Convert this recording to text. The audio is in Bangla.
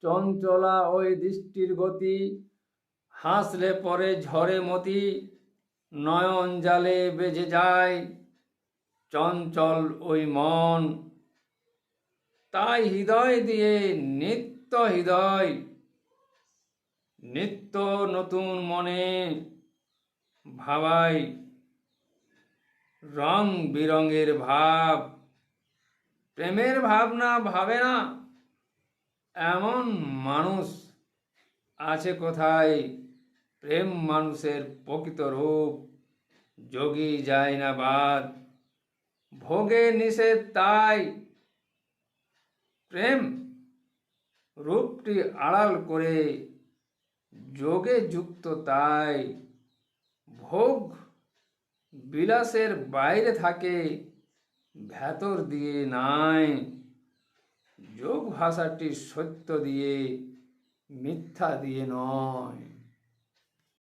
চঞ্চলা ওই দৃষ্টির গতি, হাসলে পরে ঝরে মতি, নয়ন জালে বেজে যায় চঞ্চল ওই মন। তাই হৃদয় দিয়ে নিত্য নতুন মনে ভাবাই রং বিরঙের ভাব। প্রেমের ভাবনা ভাবে না এমন মানুষ আছে কোথায়? প্রেম মানুষের প্রকৃত রূপ, যোগী যায় না বাদ, ভোগে নিষেধ তাই। প্রেম রূপটি আড়াল করে যোগে যুক্ত তাই। ভোগ বিলাসের বাইরে থাকে, ভেতর দিয়ে নাই। যোগ ভাষাটি সত্য দিয়ে, মিথ্যা দিয়ে নয়।